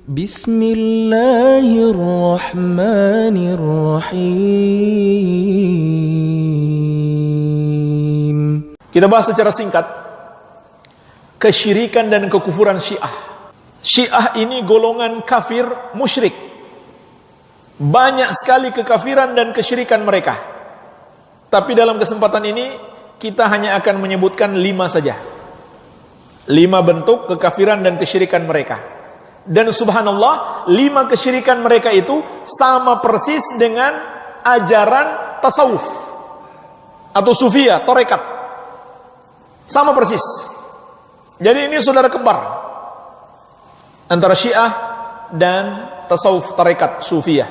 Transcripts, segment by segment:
Bismillahirrahmanirrahim. Kita bahas secara singkat kesyirikan dan kekufuran Syiah. Syiah ini golongan kafir musyrik. Banyak sekali kekafiran dan kesyirikan mereka. Tapi dalam kesempatan ini kita hanya akan menyebutkan 5 saja. 5 bentuk kekafiran dan kesyirikan mereka. Dan subhanallah, 5 kesyirikan mereka itu sama persis dengan ajaran tasawuf atau sufiyah, tarekat. Sama persis. Jadi ini saudara kembar antara Syiah dan tasawuf, tarekat, sufiyah.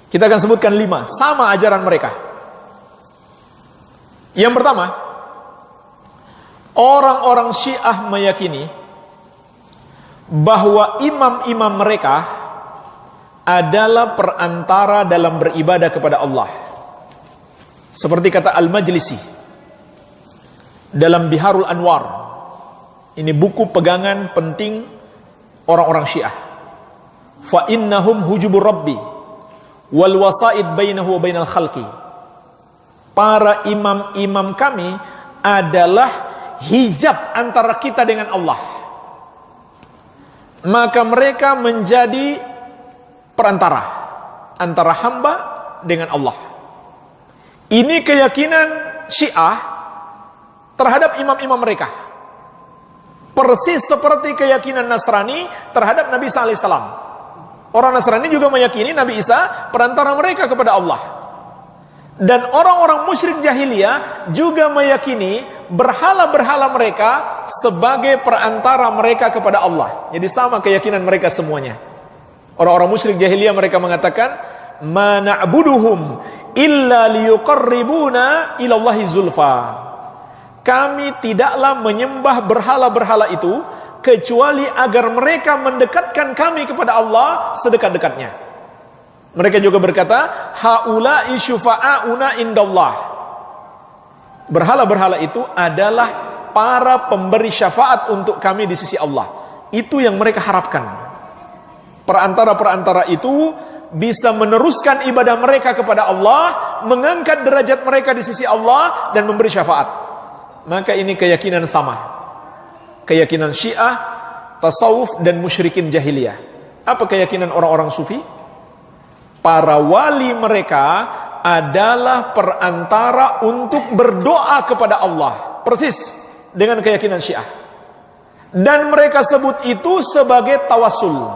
Kita akan sebutkan 5, sama ajaran mereka. Yang pertama, orang-orang Syiah meyakini bahwa imam-imam mereka adalah perantara dalam beribadah kepada Allah. Seperti kata Al-Majlisi dalam Biharul Anwar. Ini buku pegangan penting orang-orang Syiah. Fa innahum hujubur rabbi wal wasaid bainahu wa bainal khalqi. Para imam-imam kami adalah hijab antara kita dengan Allah. Maka mereka menjadi perantara antara hamba dengan Allah. Ini keyakinan Syiah terhadap imam-imam mereka. Persis seperti keyakinan Nasrani terhadap Nabi Isa alaihissalam. Orang Nasrani juga meyakini Nabi Isa perantara mereka kepada Allah. Dan orang-orang musyrik jahiliyah juga meyakini berhala-berhala mereka sebagai perantara mereka kepada Allah. Jadi sama keyakinan mereka semuanya. Orang-orang musyrik jahiliyah mereka mengatakan, "Ma na'buduhum illa liyuqarribuna ilallahi zulfa." Kami tidaklah menyembah berhala-berhala itu kecuali agar mereka mendekatkan kami kepada Allah sedekat-dekatnya. Mereka juga berkata, haula'i syufa'auna indallah. Berhala-berhala itu adalah para pemberi syafaat untuk kami di sisi Allah. Itu yang mereka harapkan. Perantara-perantara itu bisa meneruskan ibadah mereka kepada Allah, mengangkat derajat mereka di sisi Allah, dan memberi syafaat. Maka ini keyakinan sama. Keyakinan Syiah, tasawuf, dan musyrikin jahiliyah. Apa keyakinan orang-orang sufi? Para wali mereka adalah perantara untuk berdoa kepada Allah. Persis dengan keyakinan Syiah. Dan mereka sebut itu sebagai tawasul.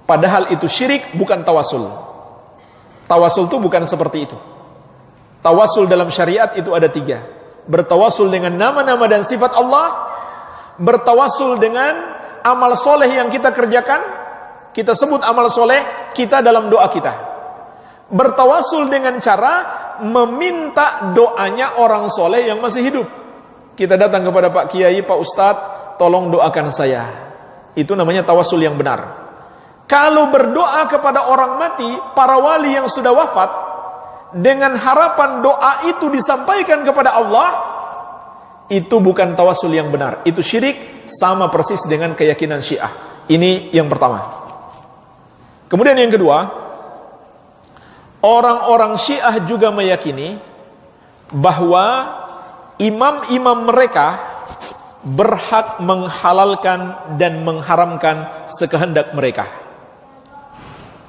Padahal itu syirik, bukan tawasul. Tawasul itu bukan seperti itu. Tawasul dalam syariat itu ada 3. Bertawasul dengan nama-nama dan sifat Allah. Bertawasul dengan amal soleh yang kita kerjakan. Kita sebut amal soleh kita dalam doa kita. Bertawasul dengan cara meminta doanya orang soleh yang masih hidup. Kita datang kepada Pak Kiai, Pak Ustadz, tolong doakan saya. Itu namanya tawasul yang benar. Kalau berdoa kepada orang mati, para wali yang sudah wafat, dengan harapan doa itu disampaikan kepada Allah, itu bukan tawasul yang benar. Itu syirik, sama persis dengan keyakinan Syiah. Ini yang pertama. Kemudian yang kedua, orang-orang Syiah juga meyakini bahwa imam-imam mereka berhak menghalalkan dan mengharamkan sekehendak mereka.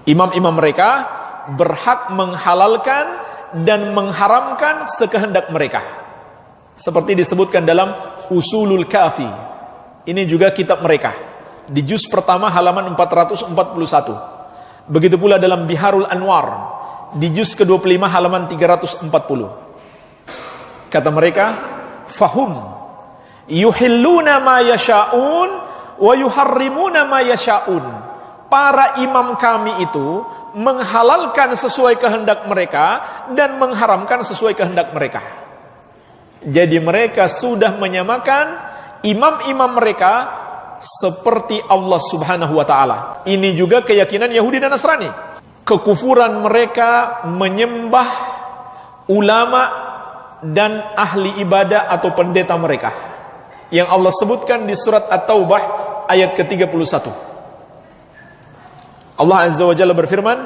Imam-imam mereka berhak menghalalkan dan mengharamkan sekehendak mereka. Seperti disebutkan dalam Usulul Kafi. Ini juga kitab mereka. Di juz pertama halaman 441. Begitu pula dalam Biharul Anwar di juz ke-25 halaman 340. Kata mereka, fahum yuhilluna ma yasha'un wa yuharrimuna ma yasha'un. Para imam kami itu menghalalkan sesuai kehendak mereka dan mengharamkan sesuai kehendak mereka. Jadi mereka sudah menyamakan imam-imam mereka seperti Allah Subhanahu wa ta'ala. Ini juga keyakinan Yahudi dan Nasrani. Kekufuran mereka menyembah ulama dan ahli ibadah atau pendeta mereka, yang Allah sebutkan di surat At-Taubah ayat ke-31. Allah Azza wa Jalla berfirman,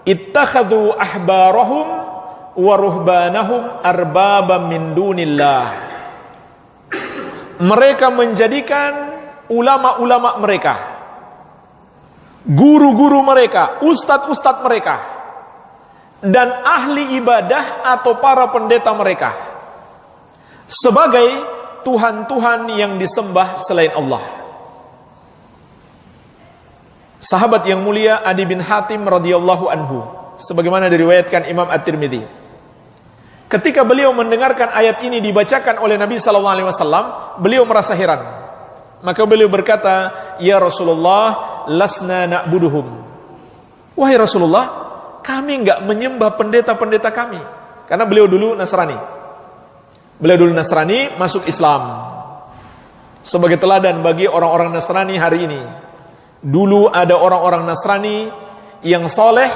ittakhadhu ahbarahum wa ruhbanahum arbabam min dunillah. Mereka menjadikan ulama-ulama mereka, guru-guru mereka, ustadz-ustadz mereka, dan ahli ibadah atau para pendeta mereka sebagai Tuhan-Tuhan yang disembah selain Allah. Sahabat yang mulia Adi bin Hatim radhiyallahu anhu, sebagaimana diriwayatkan Imam At-Tirmidzi, ketika beliau mendengarkan ayat ini dibacakan oleh Nabi SAW, beliau merasa heran. Maka beliau berkata, ya Rasulullah, lasna na'buduhum. Wahai Rasulullah, kami enggak menyembah pendeta-pendeta kami. Karena beliau dulu Nasrani. Beliau dulu Nasrani, masuk Islam. Sebagai teladan bagi orang-orang Nasrani hari ini. Dulu ada orang-orang Nasrani yang soleh,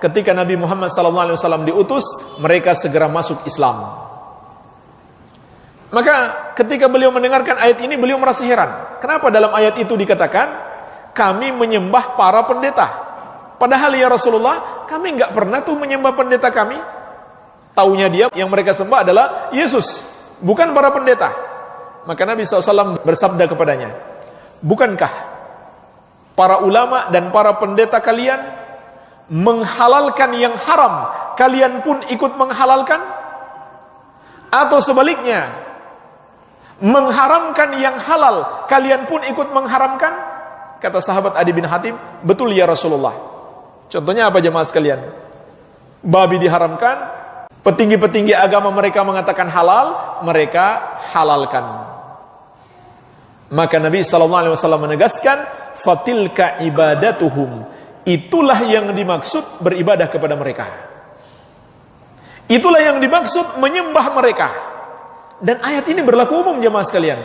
ketika Nabi Muhammad SAW diutus, mereka segera masuk Islam. Maka ketika beliau mendengarkan ayat ini, beliau merasa heran. Kenapa dalam ayat itu dikatakan, kami menyembah para pendeta? Padahal ya Rasulullah, kami enggak pernah tuh menyembah pendeta kami. Taunya dia, yang mereka sembah adalah Yesus, bukan para pendeta. Maka Nabi SAW bersabda kepadanya, bukankah para ulama dan para pendeta kalian menghalalkan yang haram, kalian pun ikut menghalalkan? Atau sebaliknya, mengharamkan yang halal, kalian pun ikut mengharamkan? Kata sahabat Adi bin Hatim, betul ya Rasulullah. Contohnya apa jemaah sekalian? Babi diharamkan, petinggi-petinggi agama mereka mengatakan halal, mereka halalkan. Maka Nabi SAW menegaskan, fatilka ibadatuhum, itulah yang dimaksud beribadah kepada mereka. Itulah yang dimaksud menyembah mereka. Dan ayat ini berlaku umum jemaah sekalian.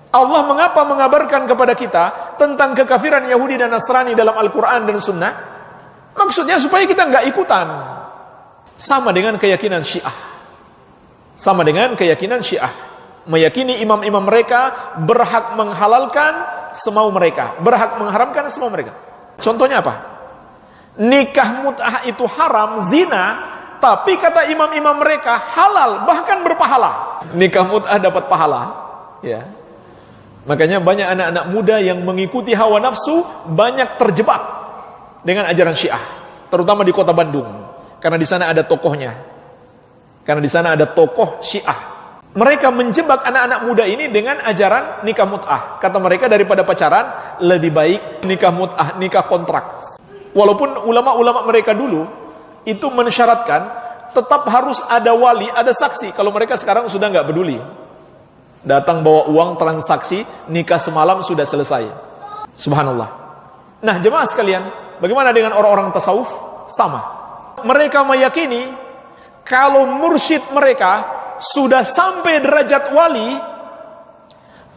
Allah mengapa mengabarkan kepada kita tentang kekafiran Yahudi dan Nasrani dalam Al-Quran dan Sunnah? Maksudnya supaya kita nggak ikutan. Sama dengan keyakinan Syiah. Sama dengan keyakinan Syiah. Meyakini imam-imam mereka berhak menghalalkan semau mereka, berhak mengharamkan semau mereka. Contohnya apa? Nikah mut'ah itu haram, zina, tapi kata imam-imam mereka halal, bahkan berpahala. Nikah mut'ah dapat pahala, ya. Makanya banyak anak-anak muda yang mengikuti hawa nafsu banyak terjebak dengan ajaran Syiah, terutama di kota Bandung, karena di sana ada tokohnya. Karena di sana ada tokoh Syiah. Mereka menjebak anak-anak muda ini dengan ajaran nikah mut'ah. Kata mereka, daripada pacaran, lebih baik nikah mut'ah, nikah kontrak. Walaupun ulama-ulama mereka dulu itu mensyaratkan tetap harus ada wali, ada saksi. Kalau mereka sekarang sudah nggak peduli. Datang bawa uang transaksi, nikah semalam sudah selesai. Subhanallah. Nah jemaah sekalian, bagaimana dengan orang-orang tasawuf? Sama. Mereka meyakini kalau mursyid mereka sudah sampai derajat wali,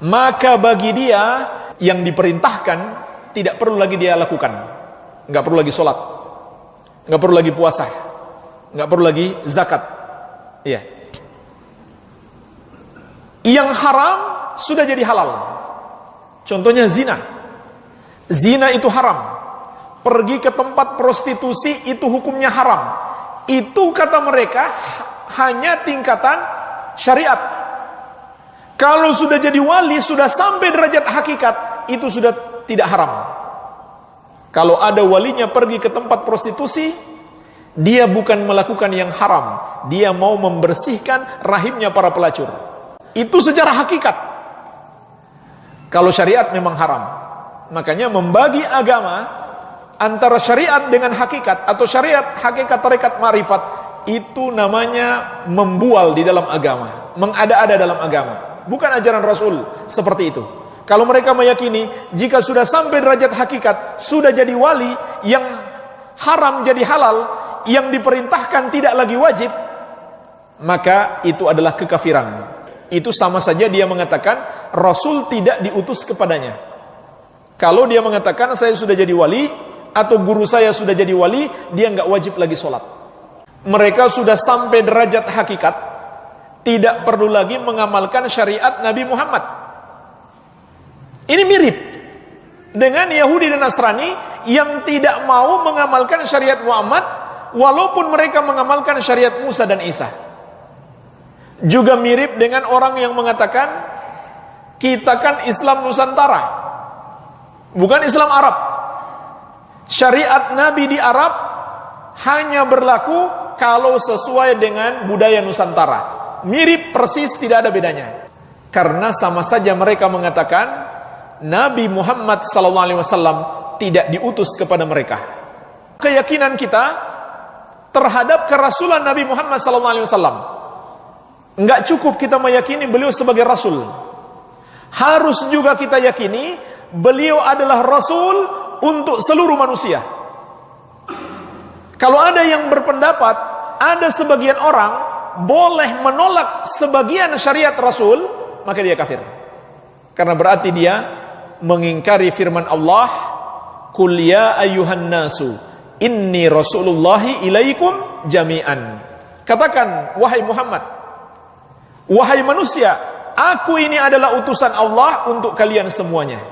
maka bagi dia yang diperintahkan tidak perlu lagi dia lakukan. Nggak perlu lagi sholat, nggak perlu lagi puasa, nggak perlu lagi zakat. Iya. Yang haram sudah jadi halal. Contohnya zina. Zina itu haram. Pergi ke tempat prostitusi itu hukumnya haram. Itu kata mereka hanya tingkatan syariat. Kalau sudah jadi wali, sudah sampai derajat hakikat, itu sudah tidak haram. Kalau ada walinya pergi ke tempat prostitusi, dia bukan melakukan yang haram, dia mau membersihkan rahimnya para pelacur. Itu secara hakikat. Kalau syariat memang haram. Makanya membagi agama antara syariat dengan hakikat, atau syariat, hakikat, tarekat, ma'rifat, itu namanya membual di dalam agama, mengada-ada dalam agama. Bukan ajaran Rasul seperti itu. Kalau mereka meyakini jika sudah sampai derajat hakikat, sudah jadi wali, yang haram jadi halal, yang diperintahkan tidak lagi wajib, maka itu adalah kekafiran. Itu sama saja dia mengatakan Rasul tidak diutus kepadanya. Kalau dia mengatakan saya sudah jadi wali, atau guru saya sudah jadi wali, dia nggak wajib lagi sholat. Mereka sudah sampai derajat hakikat, tidak perlu lagi mengamalkan syariat Nabi Muhammad. Ini mirip dengan Yahudi dan Nasrani yang tidak mau mengamalkan syariat Muhammad walaupun mereka mengamalkan syariat Musa dan Isa. Juga mirip dengan orang yang mengatakan kita kan Islam Nusantara, bukan Islam Arab. Syariat Nabi di Arab hanya berlaku kalau sesuai dengan budaya Nusantara. Mirip persis, tidak ada bedanya. Karena sama saja mereka mengatakan Nabi Muhammad SAW tidak diutus kepada mereka. Keyakinan kita terhadap kerasulan Nabi Muhammad SAW, enggak cukup kita meyakini beliau sebagai rasul. Harus juga kita yakini beliau adalah rasul untuk seluruh manusia. Kalau ada yang berpendapat ada sebagian orang boleh menolak sebagian syariat rasul, maka dia kafir. Karena berarti dia mengingkari firman Allah, "Qul ya ayyuhan nasu inni rasulullahi ilaikum jami'an." Katakan, wahai Muhammad, wahai manusia, aku ini adalah utusan Allah untuk kalian semuanya.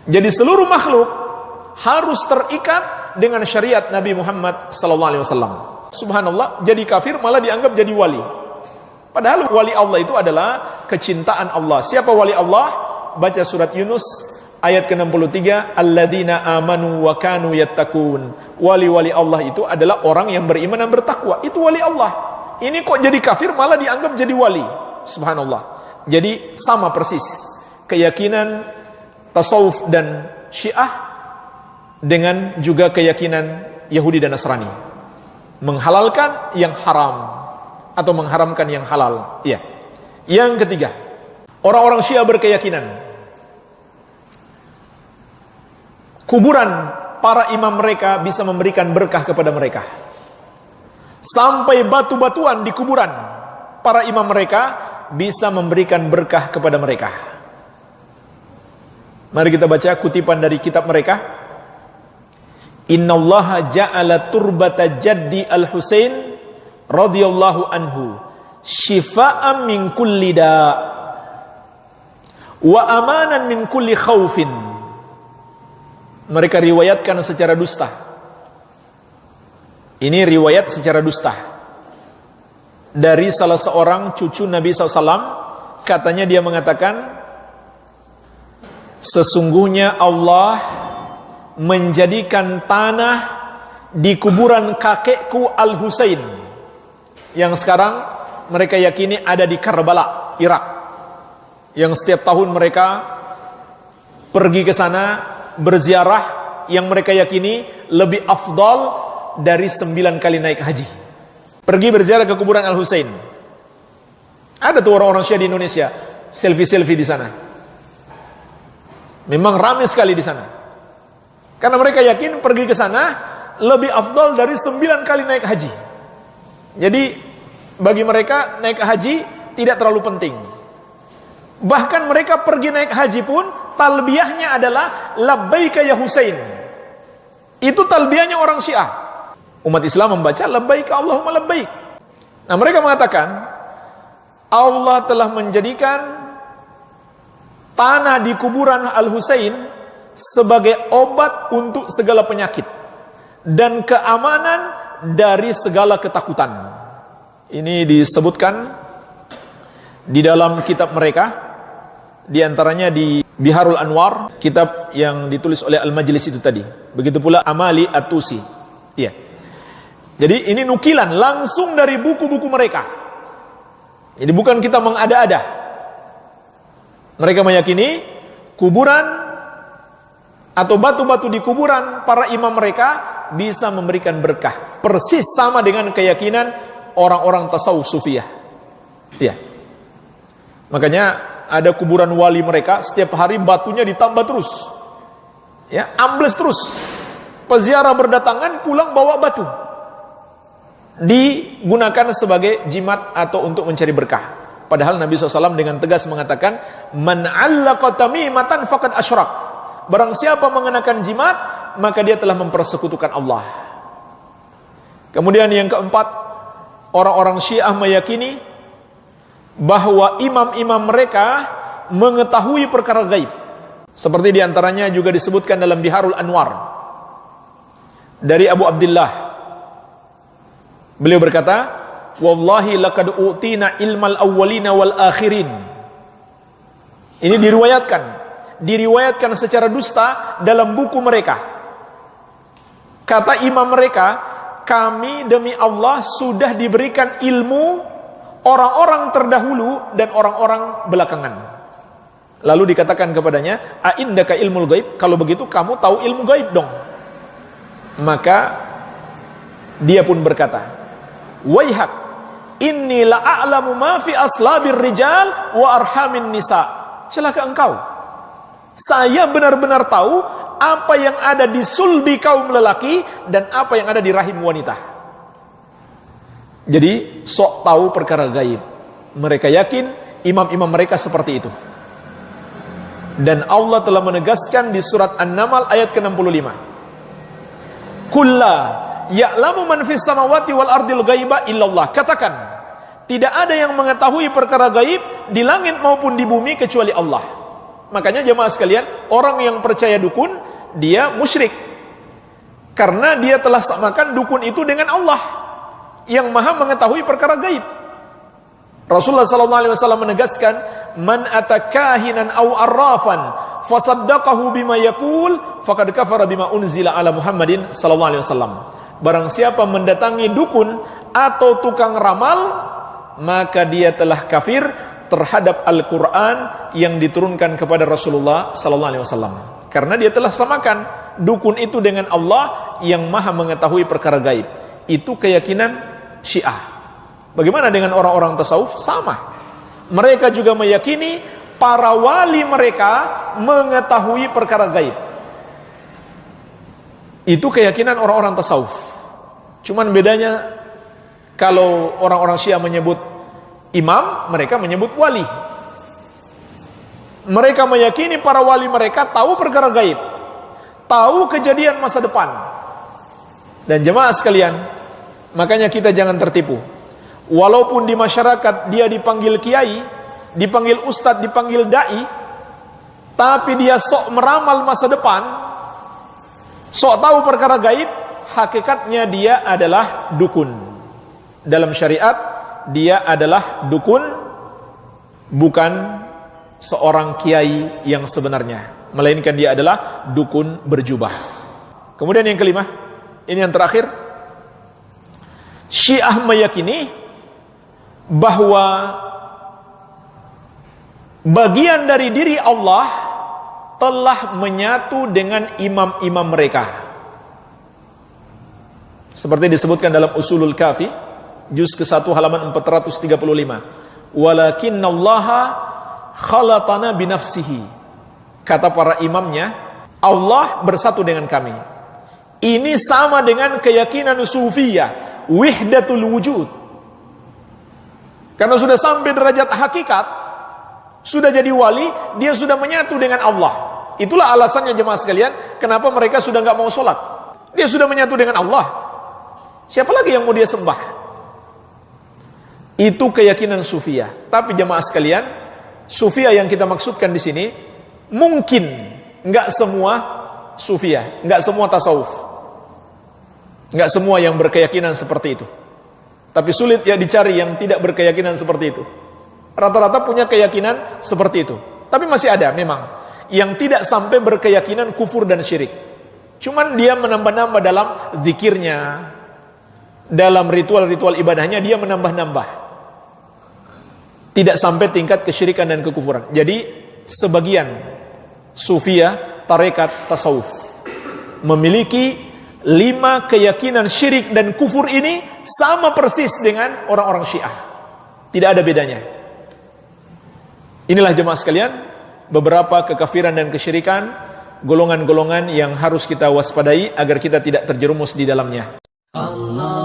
Jadi seluruh makhluk harus terikat dengan syariat Nabi Muhammad SAW. Subhanallah, jadi kafir malah dianggap jadi wali. Padahal wali Allah itu adalah kecintaan Allah. Siapa wali Allah? Baca surat Yunus ayat ke-63, alladzina amanu wa kanu yattaqun. Wali-wali Allah itu adalah orang yang beriman dan bertakwa. Itu wali Allah. Ini kok jadi kafir malah dianggap jadi wali. Subhanallah. Jadi sama persis keyakinan tasawuf dan Syiah dengan juga keyakinan Yahudi dan Nasrani. Menghalalkan yang haram atau mengharamkan yang halal. Iya. Yang ketiga, orang-orang Syiah berkeyakinan kuburan para imam mereka bisa memberikan berkah kepada mereka. Sampai batu-batuan di kuburan para imam mereka bisa memberikan berkah kepada mereka. Mari kita baca kutipan dari kitab mereka. Innallaha ja'ala turbata jaddi al-Husain radhiyallahu anhu shifaan min kulli da' wa amanan min kulli khaufin. Mereka riwayatkan secara dusta. Ini riwayat secara dusta dari salah seorang cucu Nabi SAW. Katanya dia mengatakan, sesungguhnya Allah menjadikan tanah di kuburan kakekku Al-Husain, yang sekarang mereka yakini ada di Karbala, Irak, yang setiap tahun mereka pergi ke sana berziarah, yang mereka yakini lebih afdal dari 9 kali naik haji. Pergi berziarah ke kuburan Al-Husain. Ada tuh orang-orang Syiah di Indonesia selfie-selfie di sana. Memang ramai sekali di sana. Karena mereka yakin pergi ke sana lebih afdal dari 9 kali naik haji. Jadi bagi mereka naik haji tidak terlalu penting. Bahkan mereka pergi naik haji pun talbiyahnya adalah labbaika ya Husain. Itu talbiyahnya orang Syiah. Umat Islam membaca labbaika Allahumma labbaik. Nah, mereka mengatakan Allah telah menjadikan tanah di kuburan Al-Husain sebagai obat untuk segala penyakit dan keamanan dari segala ketakutan. Ini disebutkan di dalam kitab mereka, di antaranya di Biharul Anwar, kitab yang ditulis oleh Al-Majlis itu tadi. Begitu pula Amali At-Tusi. Iya. Jadi ini nukilan langsung dari buku-buku mereka. Jadi bukan kita mengada-ada. Mereka meyakini kuburan atau batu-batu di kuburan para imam mereka bisa memberikan berkah. Persis sama dengan keyakinan orang-orang tasawuf sufiyah. Iya. Makanya ada kuburan wali mereka, setiap hari batunya ditambah terus. Ya, ambles terus. Peziarah berdatangan pulang bawa batu. Digunakan sebagai jimat atau untuk mencari berkah. Padahal Nabi SAW dengan tegas mengatakan, man 'allaqa tamimatan faqad asyrak. Barang siapa mengenakan jimat, maka dia telah mempersekutukan Allah. Kemudian yang keempat, orang-orang Syiah meyakini bahwa imam-imam mereka mengetahui perkara gaib. Seperti diantaranya juga disebutkan dalam Biharul Anwar dari Abu Abdullah. Beliau berkata, "Wallahi laqad utina ilmal awwalina wal akhirin." Ini diriwayatkan secara dusta dalam buku mereka. Kata imam mereka, kami demi Allah sudah diberikan ilmu orang-orang terdahulu dan orang-orang belakangan. Lalu dikatakan kepadanya, "A'indaka ilmul gaib?" Kalau begitu kamu tahu ilmu gaib dong. Maka dia pun berkata, "Waihak, inni la'alamu ma fi aslabir rijal wa arhamin nisa." Celaka engkau. Saya benar-benar tahu apa yang ada di sulbi kaum lelaki dan apa yang ada di rahim wanita. Jadi sok tahu perkara gaib. Mereka yakin imam-imam mereka seperti itu. Dan Allah telah menegaskan di surat An-Naml ayat ke-65. Kulla ya'lamu man fis samawati wal ardil ghaiba illallah. Katakan, tidak ada yang mengetahui perkara gaib di langit maupun di bumi kecuali Allah. Makanya jemaah sekalian, orang yang percaya dukun, dia musyrik. Karena dia telah samakan dukun itu dengan Allah yang maha mengetahui perkara gaib. Rasulullah SAW menegaskan, "Man atakahinan aw arrafan fasaddaqahu bima yaqul faqad kafara bima unzila ala Muhammadin sallallahu alaihi wasallam." Barang siapa mendatangi dukun atau tukang ramal, maka dia telah kafir terhadap Al-Qur'an yang diturunkan kepada Rasulullah sallallahu alaihi wasallam. Karena dia telah samakan dukun itu dengan Allah yang maha mengetahui perkara gaib. Itu keyakinan Syiah. Bagaimana dengan orang-orang tasawuf? Sama. Mereka juga meyakini para wali mereka mengetahui perkara gaib. Itu keyakinan orang-orang tasawuf. Cuman bedanya, kalau orang-orang Syiah menyebut imam, mereka menyebut wali. Mereka meyakini para wali mereka tahu perkara gaib, tahu kejadian masa depan. Dan jemaah sekalian, makanya kita jangan tertipu. Walaupun di masyarakat dia dipanggil kiai, dipanggil ustadz, dipanggil dai, tapi dia sok meramal masa depan, sok tahu perkara gaib, hakikatnya dia adalah dukun. Dalam syariat, dia adalah dukun, bukan seorang kiai yang sebenarnya, melainkan dia adalah dukun berjubah. Kemudian yang kelima, ini yang terakhir, Syiah meyakini bahwa bagian dari diri Allah telah menyatu dengan imam-imam mereka. Seperti disebutkan dalam Usulul Kafi, juz ke-1 halaman 435. Walakinnallaha khalatana binafsihi. Kata para imamnya, Allah bersatu dengan kami. Ini sama dengan keyakinan sufiyah, wihdatul wujud. Karena sudah sampai derajat hakikat, sudah jadi wali, dia sudah menyatu dengan Allah. Itulah alasannya jemaah sekalian, kenapa mereka sudah nggak mau sholat. Dia sudah menyatu dengan Allah. Siapa lagi yang mau dia sembah? Itu keyakinan sufiyah. Tapi jemaah sekalian, sufiyah yang kita maksudkan di sini, mungkin nggak semua sufiyah, nggak semua tasawuf, nggak semua yang berkeyakinan seperti itu. Tapi sulit ya dicari yang tidak berkeyakinan seperti itu. Rata-rata punya keyakinan seperti itu. Tapi masih ada memang yang tidak sampai berkeyakinan kufur dan syirik. Cuman dia menambah-nambah dalam zikirnya, dalam ritual-ritual ibadahnya dia menambah-nambah. Tidak sampai tingkat kesyirikan dan kekufuran. Jadi sebagian sufiyah, tarekat, tasawuf memiliki 5 keyakinan syirik dan kufur ini sama persis dengan orang-orang Syiah. Tidak ada bedanya. Inilah jemaah sekalian, beberapa kekafiran dan kesyirikan, golongan-golongan yang harus kita waspadai agar kita tidak terjerumus di dalamnya. Allah